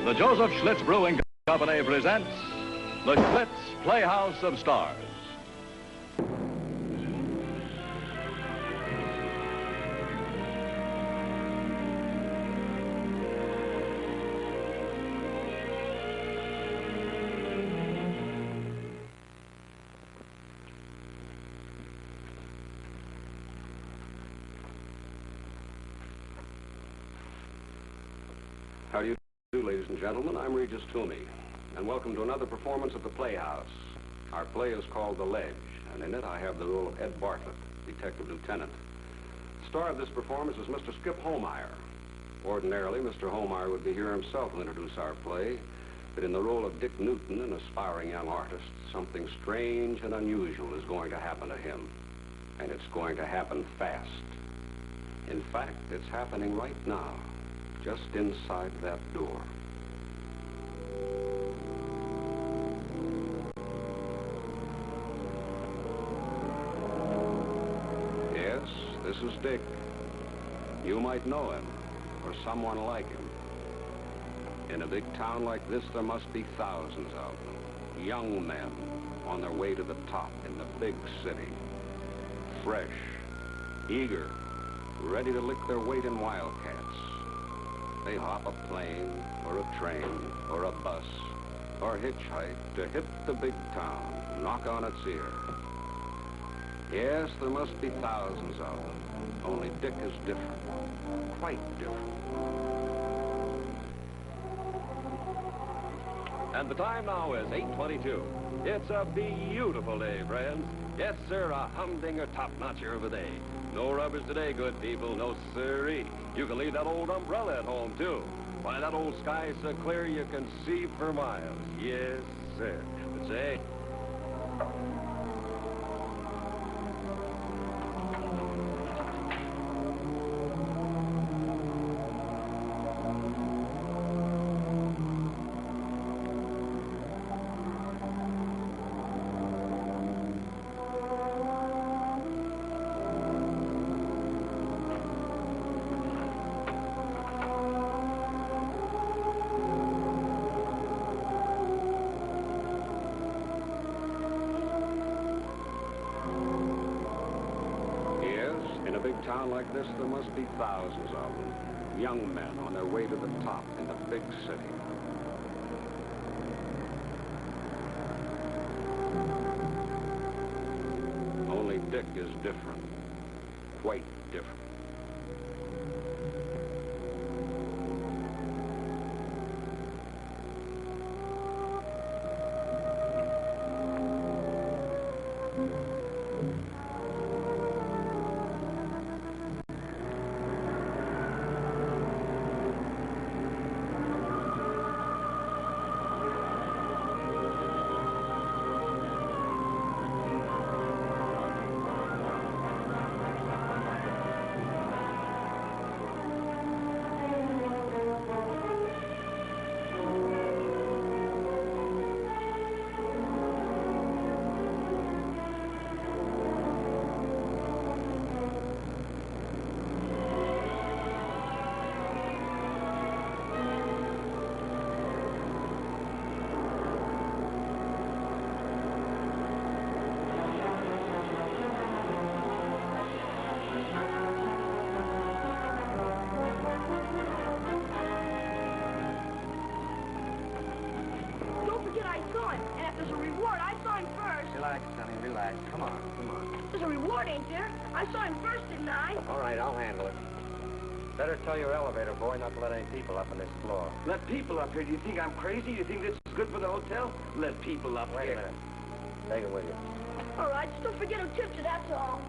The Joseph Schlitz Brewing Company presents the Schlitz Playhouse of Stars. How do you do, ladies and gentlemen? I'm Regis Toomey, and welcome to another performance at the Playhouse. Our play is called The Ledge, and in it I have the role of Ed Bartlett, Detective Lieutenant. The star of this performance is Mr. Skip Homeyer. Ordinarily, Mr. Homeyer would be here himself to introduce our play, but in the role of Dick Newton, an aspiring young artist, something strange and unusual is going to happen to him, and it's going to happen fast. In fact, it's happening right now, just inside that door. Yes, this is Dick. You might know him, or someone like him. In a big town like this, there must be thousands of them. Young men on their way to the top in the big city. Fresh, eager, ready to lick their weight in wildcats. They hop a plane, or a train, or a bus, or hitchhike to hit the big town, knock on its ear. Yes, there must be thousands of them, only Dick is different, quite different. And the time now is 8:22. It's a beautiful day, friends. Yes, sir, a humdinger top-notch here of a day. No rubbish today, good people, no siree. You can leave that old umbrella at home, too. Why, that old sky's so clear you can see for miles. Yes, sir. But say... In a big town like this, there must be thousands of them. Young men on their way to the top in the big city. Only Dick is different. Quite different. Relax. Come on, come on. There's a reward, ain't there? I saw him first, didn't I? All right, I'll handle it. Better tell your elevator boy not to let any people up on this floor. Let people up here? Do you think I'm crazy? You think this is good for the hotel? Let people up Wait here. a minute. Take it with you. All right, just don't forget who tipped you, that's all.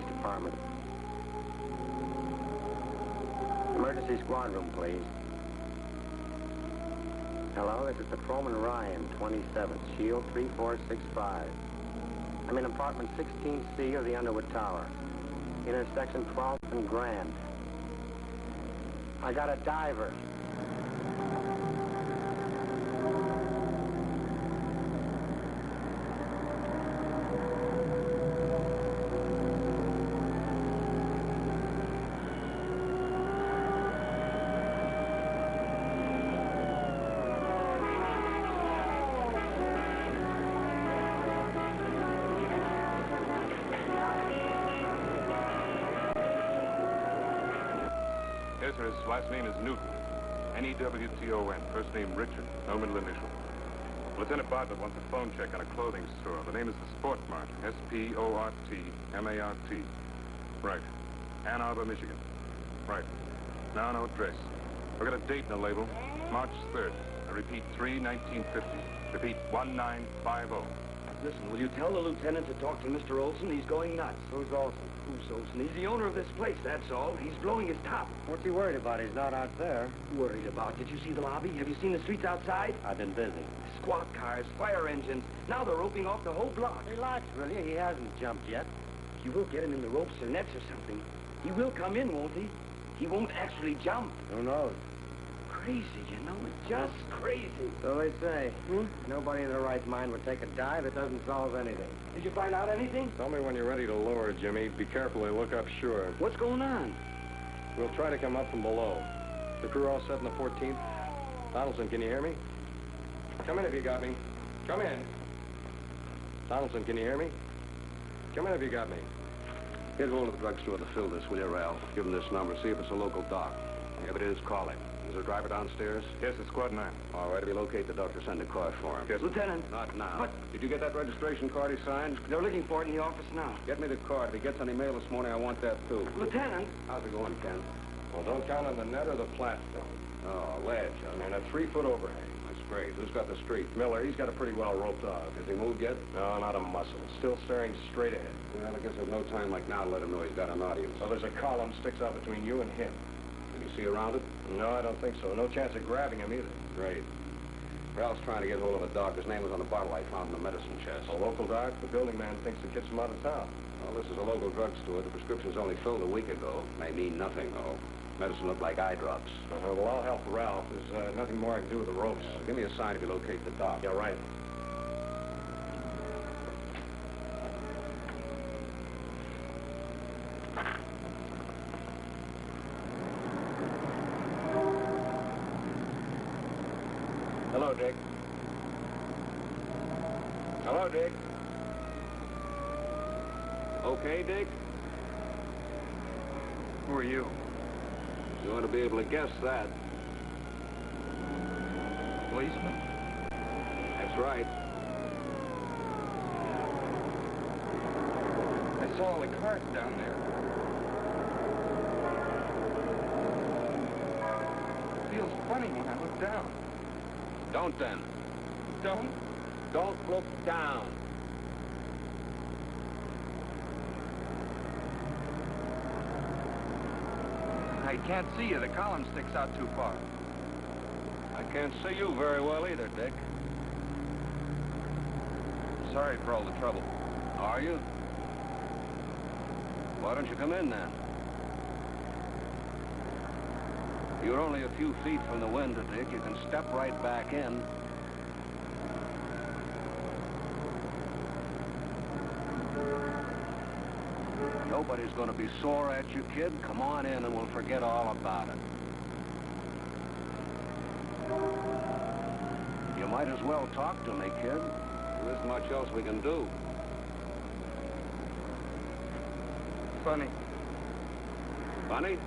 Police Department. Emergency squad room, please. Hello, this is Patrolman Ryan, 27th, Shield 3465. I'm in apartment 16C of the Underwood Tower. Intersection 12th and Grand. I got a diver. Yes, sir. His last name is Newton. N-E-W-T-O-N. First name Richard. No middle initial. Lieutenant Bartlett wants a phone check on a clothing store. The name is the Sport Mart. S-P-O-R-T-M-A-R-T. Right. Ann Arbor, Michigan. Right. Now, no address. I've got a date in the label. March 3rd. I repeat, 3/1950. Repeat, 1950. Listen, will you tell the lieutenant to talk to Mr. Olson? He's going nuts. Who's Olson? Who's Olson? He's the owner of this place, that's all. He's blowing his top. What's he worried about? He's not out there. Worried about? Did you see the lobby? Have you seen the streets outside? I've been busy. Squad cars, fire engines. Now they're roping off the whole block. Relax, will you? He hasn't jumped yet. You will get him in the ropes or nets or something. He will come in, won't he? He won't actually jump. Who knows? Crazy, you know. It's just crazy. So they say. Nobody in their right mind would take a dive. It doesn't solve anything. Did you find out anything? Tell me when you're ready to lower, Jimmy. Be careful, they look up sure. What's going on? We'll try to come up from below. The crew all set in the 14th? Donaldson, can you hear me? Come in if you got me. Come in. Donaldson, can you hear me? Come in if you got me. Get hold of the drugstore to fill this, will you, Ralph? Give him this number. See if it's a local doc. If it is, call him. Is there a driver downstairs? Yes, it's Squad 9. All right, if you locate the doctor, send a car for him. Yes. Lieutenant. Not now. What? Did you get that registration card he signed? They're looking for it in the office now. Get me the card. If he gets any mail this morning, I want that, too. Lieutenant. How's it going, Ken? Well, don't count on the net or the platform. Oh, ledge. I mean, a 3-foot overhang. That's great. Who's got the street? Miller, he's got a pretty well roped off. Has he moved yet? No, not a muscle. Still staring straight ahead. Well, I guess there's no time like now to let him know he's got an audience. So there's a column sticks out between you and him. Can you see around it? No, I don't think so. No chance of grabbing him either. Great. Ralph's trying to get hold of a doc. His name was on the bottle I found in the medicine chest. A local doc? The building man thinks the kid's from out of town. Well, this is a local drugstore. The prescription's only filled a week ago. May mean nothing, though. Medicine looked like eye drops. Well, I'll help Ralph. There's nothing more I can do with the ropes. Give me a sign if you locate the doc. Yeah, right. Hello, Dick. Hello, Dick. Okay, Dick? Who are you? You ought to be able to guess that. Policeman? That's right. I saw the cart down there. It feels funny when I look down. Don't then. Don't look down. I can't see you. The column sticks out too far. I can't see you very well either, Dick. Sorry for all the trouble. Are you? Why don't you come in, then? You're only a few feet from the window, Dick. You can step right back in. Nobody's going to be sore at you, kid. Come on in and we'll forget all about it. You might as well talk to me, kid. There isn't much else we can do. Funny. Funny?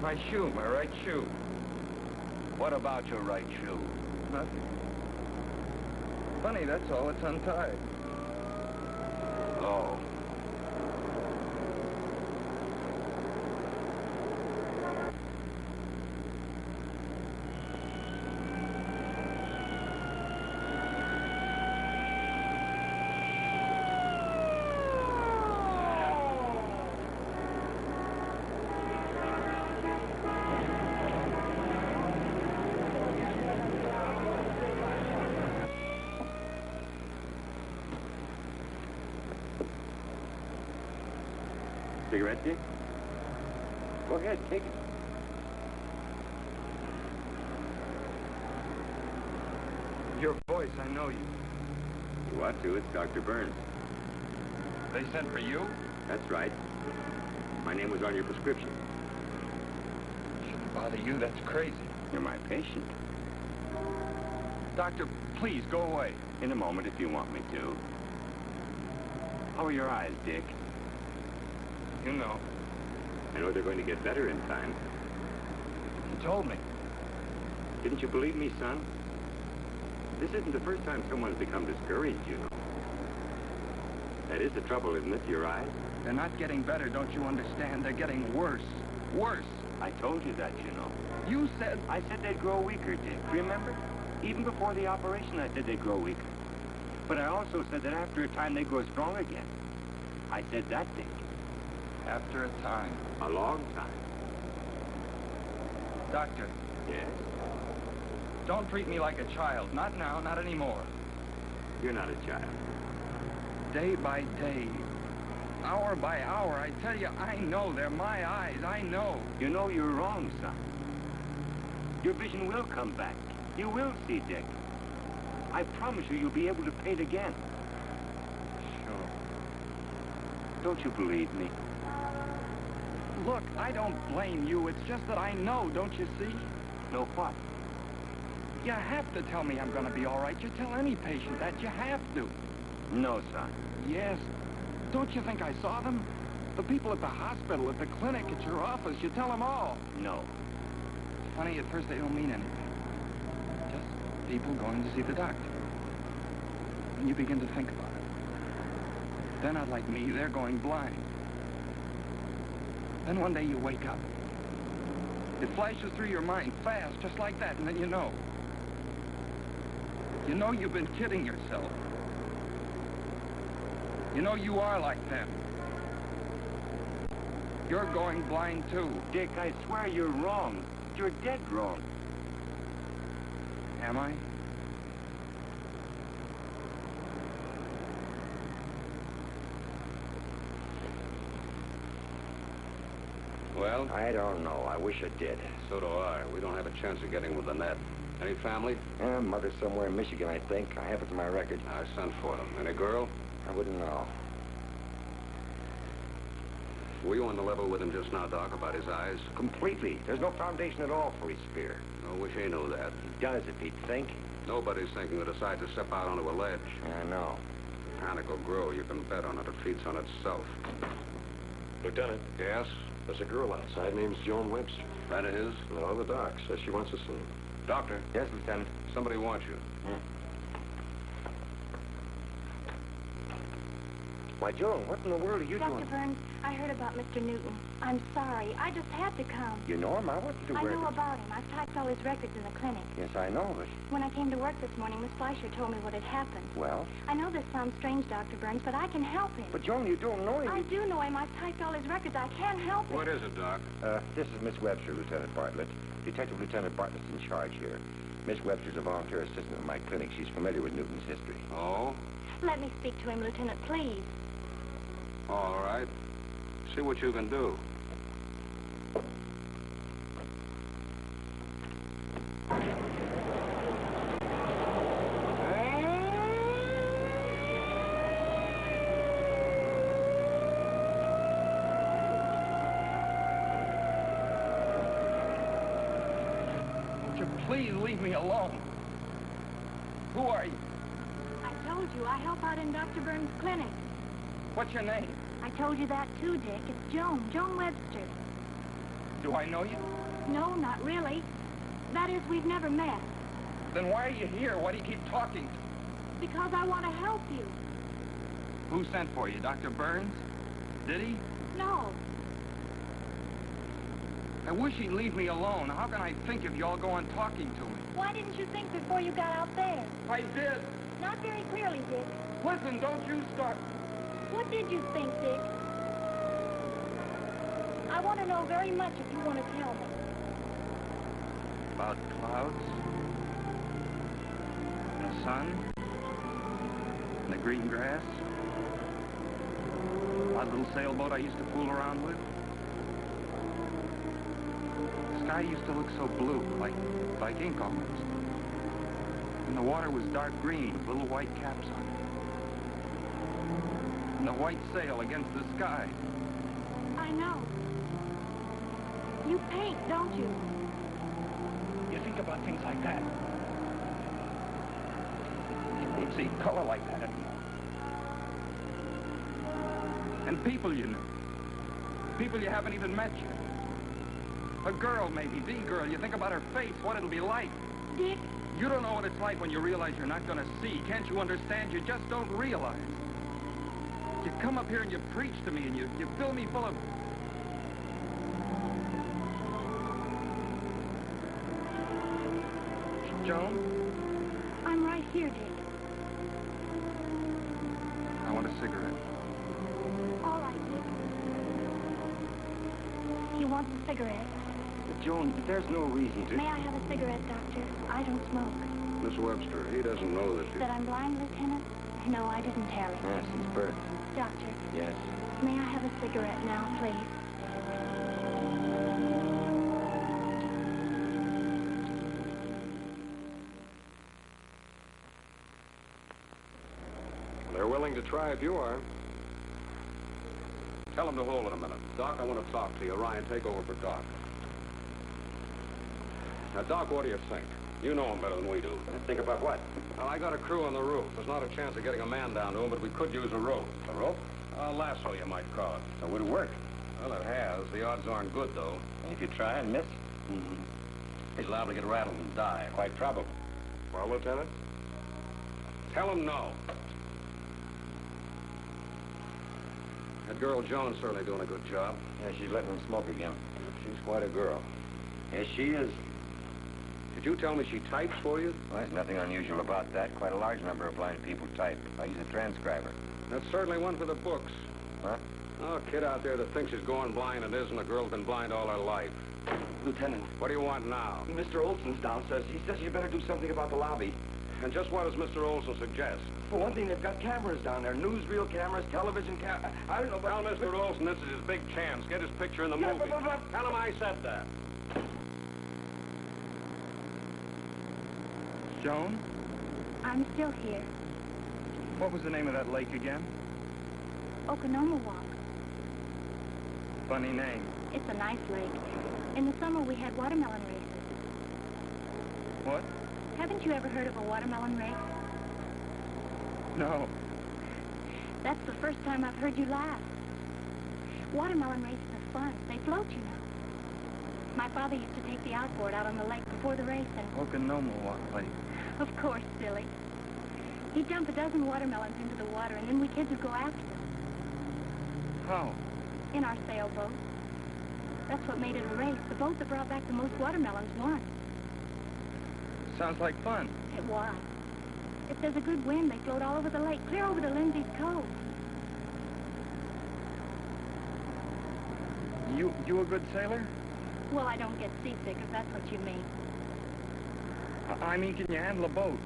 My shoe, my right shoe. What about your right shoe? Nothing. Funny, that's all. It's untied. Oh. Cigarette, Dick? Go ahead, take it. Your voice, I know you. You ought to. It's Dr. Burns. They sent for you? That's right. My name was on your prescription. Shouldn't bother you, that's crazy. You're my patient. Doctor, please, go away. In a moment, if you want me to. How are your eyes, Dick? You know. I know they're going to get better in time. You told me. Didn't you believe me, son? This isn't the first time someone's become discouraged, you know. That is the trouble, isn't it, your eyes? They're not getting better, don't you understand? They're getting worse. Worse. I told you that, you know. You said... I said they'd grow weaker, Dick. Remember? Even before the operation, I said they'd grow weaker. But I also said that after a time, they'd grow strong again. I said that, Dick. After a time. A long time. Doctor. Yes? Don't treat me like a child. Not now, not anymore. You're not a child. Day by day, hour by hour, I tell you, I know they're my eyes. I know. You know you're wrong, son. Your vision will come back. You will see, Dick. I promise you, you'll be able to paint again. Sure. Don't you believe me? Look, I don't blame you. It's just that I know, don't you see? Know what? You have to tell me I'm going to be all right. You tell any patient that. You have to. No, son. Yes. Don't you think I saw them? The people at the hospital, at the clinic, at your office. You tell them all. No. It's funny, at first they don't mean anything. Just people going to see the doctor. And you begin to think about it. They're not like me. They're going blind. Then one day you wake up. It flashes through your mind fast, just like that, and then you know. You know you've been kidding yourself. You know you are like them. You're going blind, too. Dick, I swear you're wrong. You're dead wrong. Am I? Well? I don't know. I wish I did. So do I. We don't have a chance of getting with the net. Any family? Mother's somewhere in Michigan, I think. I have it in my record. I sent for them. Any girl? I wouldn't know. Were you on the level with him just now, Doc, about his eyes? Completely. There's no foundation at all for his fear. I wish he knew that. He does if he'd think. Nobody's thinking to decide to step out onto a ledge. I know. Panic will grow. You can bet on it. It feeds on itself. Lieutenant, Yes? there's a girl outside named Joan Webster. That is? No, the doc says she wants to see him. Doctor, Yes, Lieutenant. somebody wants you. Why, Joan, what in the world are you Dr. doing? Burns, I heard about Mr. Newton. I'm sorry. I just had to come. You know him? I wasn't too I worried. know about him. I've typed all his records in the clinic. Yes, I know, but... When I came to work this morning, Miss Fleischer told me what had happened. Well? I know this sounds strange, Dr. Burns, but I can help him. But, Joan, you don't know him. I do know him. I've typed all his records. I can't help him. What is it, Doc? This is Miss Webster, Lieutenant Bartlett. Detective Lieutenant Bartlett's in charge here. Miss Webster's a volunteer assistant at my clinic. She's familiar with Newton's history. Oh? Let me speak to him, Lieutenant, please. All right. See what you can do. Won't you please leave me alone? Who are you? I told you, I help out in Dr. Burns' clinic. What's your name? I told you that too, Dick. It's Joan Webster. Do I know you? No, not really. That is, we've never met. Then why are you here? Why do you keep talking? Because I want to help you. Who sent for you? Dr. Burns? Did he? No. I wish he'd leave me alone. How can I think if you all go on talking to me? Why didn't you think before you got out there? I did. Not very clearly, Dick. Listen, don't you start. What did you think, Dick? I want to know very much if you want to tell me. About clouds, and the sun, and the green grass. That little sailboat I used to fool around with? The sky used to look so blue, like ink almost. And the water was dark green with little white caps on it. And the white sail against the sky. I know. You paint, don't you? You think about things like that. You don't see color like that anymore. And people you knew. People you haven't even met yet. A girl, maybe, the girl. You think about her face, what it'll be like. Dick. You don't know what it's like when you realize you're not going to see. Can't you understand? You just don't realize. You come up here and you preach to me and you fill me full of... Joan? I'm right here, Dick. I want a cigarette. All right, Dick. He wants a cigarette. But Joan, there's no reason to... May I have a cigarette, Doctor? I don't smoke. Miss Webster, he doesn't know that you... That I'm blind, Lieutenant? No, I didn't tell him. Yes, since birth. Doctor. Yes. May I have a cigarette now, please? They're willing to try if you are. Tell him to hold it a minute. Doc, I want to talk to you. Ryan, take over for Doc. Now, Doc, what do you think? You know him better than we do. Think about what? Well, I got a crew on the roof. There's not a chance of getting a man down to him, but we could use a rope. A rope? A lasso, you might call it. So would it work? Well, it has. The odds aren't good, though. And if you try and miss? He's liable to get rattled and die. Quite probable. Well, Lieutenant? Tell him no. That girl Joan's certainly doing a good job. Yeah, she's letting him smoke again. She's quite a girl. Yes, she is. Did you tell me she types for you? Well, there's nothing unusual about that. Quite a large number of blind people type. I use a transcriber. That's certainly one for the books. Huh? Oh, a kid out there that thinks he's going blind and isn't. A girl's been blind all her life. Lieutenant. What do you want now? Mr. Olson's downstairs. He says you better do something about the lobby. And just what does Mr. Olson suggest? For one thing, they've got cameras down there. Newsreel cameras, television cameras. I don't know, but... Tell Mr. Olson this is his big chance. Get his picture in the movie. Tell him I said that. Joan? I'm still here. What was the name of that lake again? Okonomowak. Funny name. It's a nice lake. In the summer, we had watermelon races. What? Haven't you ever heard of a watermelon race? No. That's the first time I've heard you laugh. Watermelon races are fun. They float, you know. My father used to take the outboard out on the lake before the race and... Okonomowak Lake. Of course, silly. He'd dump a dozen watermelons into the water, and then we kids would go after them. How? In our sailboat. That's what made it a race. The boat that brought back the most watermelons won. Sounds like fun. It was. If there's a good wind, they float all over the lake, clear over to Lindsay's Cove. You a good sailor? Well, I don't get seasick, if that's what you mean. I mean, can you handle a boat?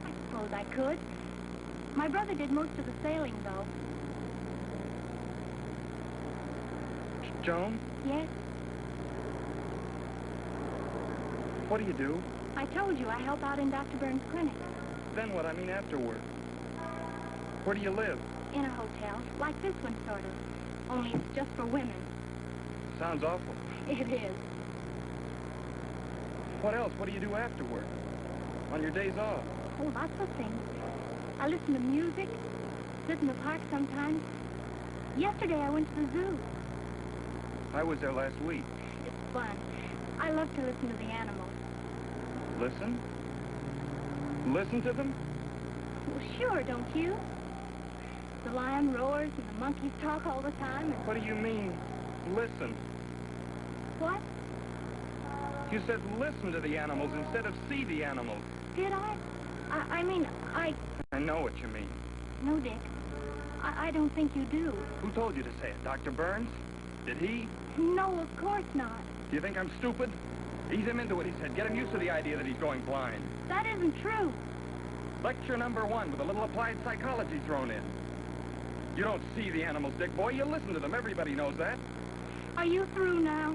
I suppose I could. My brother did most of the sailing, though. Joan? Yes? What do you do? I told you I help out in Dr. Burns' clinic. Then what? I mean afterward. Where do you live? In a hotel, like this one, sort of. Only it's just for women. Sounds awful. It is. What else? What do you do afterward? On your days off? Oh, lots of things. I listen to music, sit in the park sometimes. Yesterday I went to the zoo. I was there last week. It's fun. I love to listen to the animals. Listen? Listen to them? Well, sure, don't you? The lion roars and the monkeys talk all the time and... What do you mean, listen? What? You said listen to the animals instead of see the animals. Did I? I mean, I know what you mean. No, Dick. I don't think you do. Who told you to say it? Dr. Burns? Did he? No, of course not. Do you think I'm stupid? Ease him into it, he said. Get him used to the idea that he's going blind. That isn't true. Lecture number 1 with a little applied psychology thrown in. You don't see the animals, Dick boy. You listen to them. Everybody knows that. Are you through now?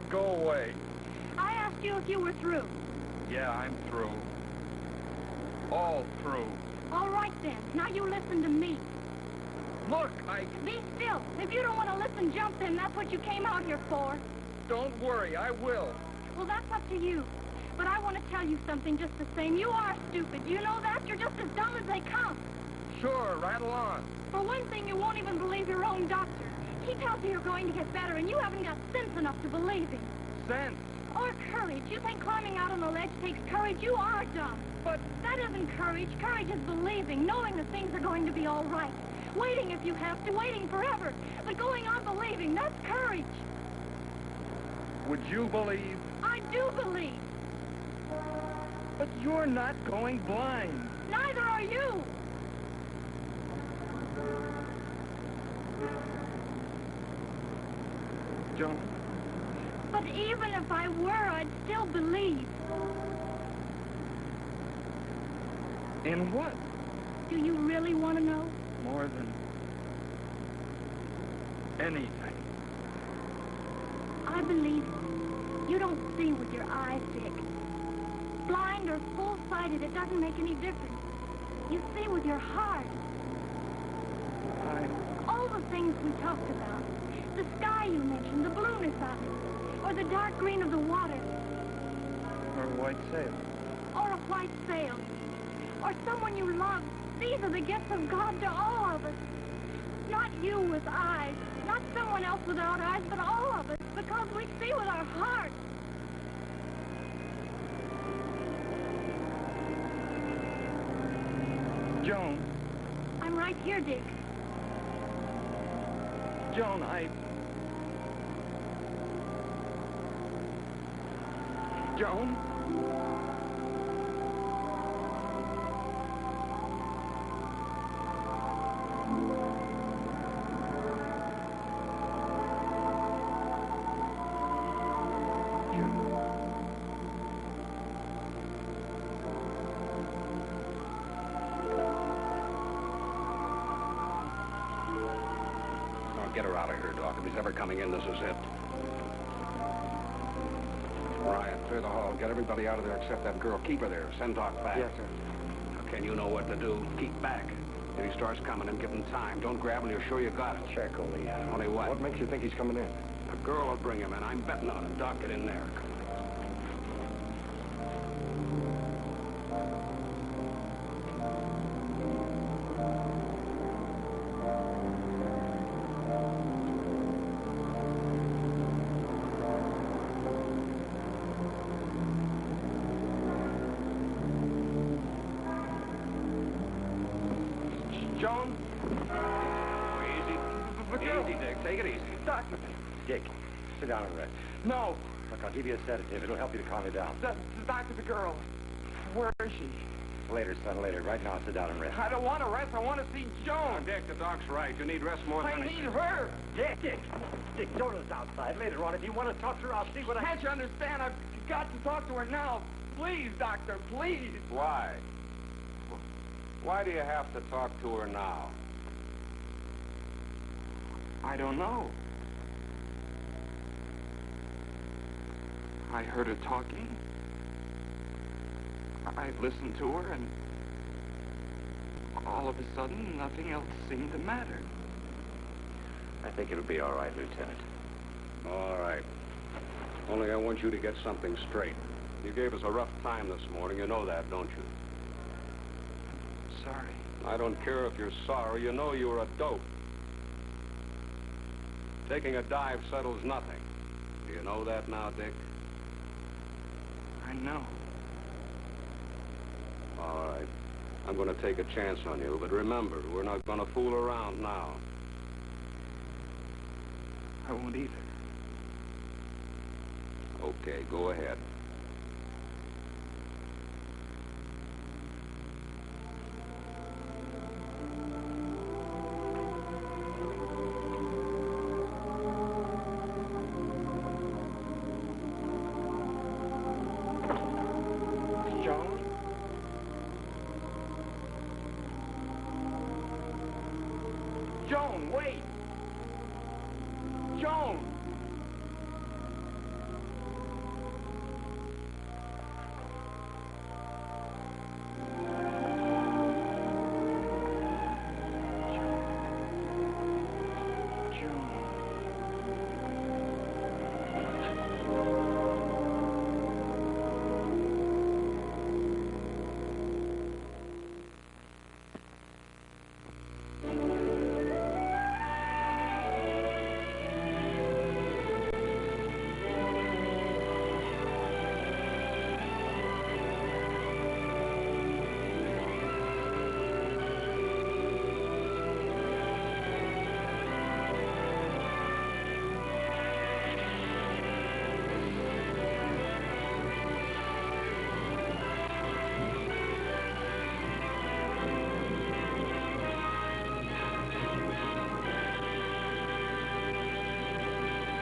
Go away. I asked you if you were through. Yeah, I'm through. All through. All right, then. Now you listen to me. Look, Be still. If you don't want to listen, jump in. That's what you came out here for. Don't worry, I will. Well, that's up to you. But I want to tell you something just the same. You are stupid. You know that? You're just as dumb as they come. Sure, rattle on. For one thing, you won't even believe your own doctor. He tells you you're going to get better, and you haven't got sense enough to believe him. Sense? Or courage. You think climbing out on the ledge takes courage? You are dumb. But that isn't courage. Courage is believing, knowing that things are going to be all right. Waiting if you have to, waiting forever. But going on believing, that's courage. Would you believe? I do believe. But you're not going blind. Neither are you. Joan? But even if I were, I'd still believe. In what? Do you really want to know? More than anything. I believe you don't see with your eyes, Dick. Blind or full-sighted, it doesn't make any difference. You see with your heart. All the things we talked about. The sky you mentioned, the blueness of it. Or the dark green of the water. Or a white sail. Or a white sail. Or someone you love. These are the gifts of God to all of us. Not you with eyes. Not someone else without eyes, but all of us. Because we see with our hearts. Joan. I'm right here, Dick. Joan, Joan? Get her out of here, Doc. If he's ever coming in, this is it. Ryan, clear the hall. Get everybody out of there except that girl. Keep her there. Send Doc back. Yes, sir. Now, Ken, you know what to do. Keep back. If he starts coming in, give him time. Don't grab him. You're sure you got it. Check only. Only what? What makes you think he's coming in? A girl will bring him in. I'm betting on it. Doc, get in there. Joan? Easy, Dick. Take it easy. Doctor. Dick, sit down and rest. No. Look, I'll give you a sedative. It'll help you to calm you down. The doctor, the girl. Where is she? Later, son, later. Right now, sit down and rest. I don't want to rest. I want to see Joan. Dick, the doc's right. You need rest more than I anything. need her. Dick, Joan's outside. Later on, if you want to talk to her, I'll see what I... Can't you understand? I've got to talk to her now. Please, doctor, please. Why? Why do you have to talk to her now? I don't know. I heard her talking. I listened to her, and all of a sudden, nothing else seemed to matter. I think it'll be all right, Lieutenant. All right. Only I want you to get something straight. You gave us a rough time this morning. You know that, don't you? Sorry. I don't care if you're sorry. You know you were a dope. Taking a dive settles nothing. Do you know that now, Dick? I know. All right. I'm going to take a chance on you, but remember, we're not going to fool around now. I won't either. Okay, go ahead. wait!